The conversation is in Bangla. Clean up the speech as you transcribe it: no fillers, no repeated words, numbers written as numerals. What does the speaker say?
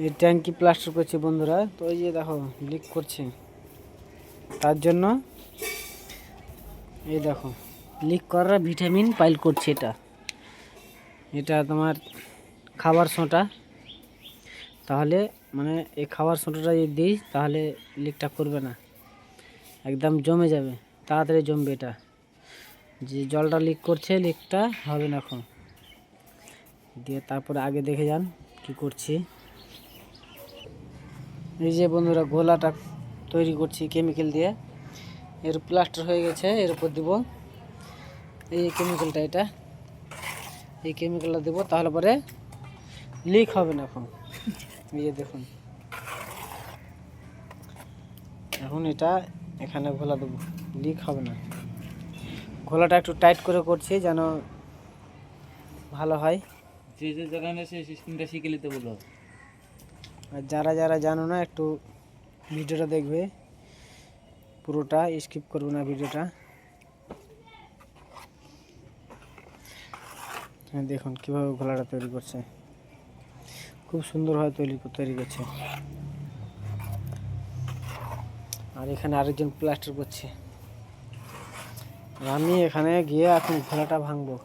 এই ট্যাঙ্কি প্লাস্টার করছে বন্ধুরা। তো এই যে দেখো লিক করছে, তার জন্য এই দেখো লিক করার ভিটামিন পাইল করছে। এটা তোমার খাবার সোঁটা, তাহলে মানে এই খাবার সোঁটাটা যদি দিই তাহলে লিকটা করবে না, একদম জমে যাবে, তাড়াতাড়ি জমবে। এটা যে জলটা লিক করছে লিকটা হবে না এখন। দিয়ে তারপরে আগে দেখে যান কি করছি। এই যে বন্ধুরা গোলাটা তৈরি করছি কেমিক্যাল দিয়ে, এর প্লাস্টার হয়ে গেছে, এর উপর দিব এই কেমিক্যালটা। এই কেমিক্যালটা দেবো, তাহলে পরে লিক হবে না এখন। এই যে দেখুন, এখন এটা এখানে ঘোলা দেবো, লিক হবে না। ঘোলাটা একটু টাইট করে করছি যেন ভালো হয়। যে দোকানে সেই সিস্টেমটা শিখে নিতে বলো। আর যারা জানো না একটু ভিডিওটা দেখবে, পুরোটা স্কিপ করবে না ভিডিওটা। হ্যাঁ দেখুন কীভাবে ঘোলাটা তৈরি করছে, খুব সুন্দরভাবে তৈরি করছে। আর এখানে আরেকজন প্লাস্টার করছে, আর আমি এখানে গিয়ে এখন ঘোলাটা ভাঙবো।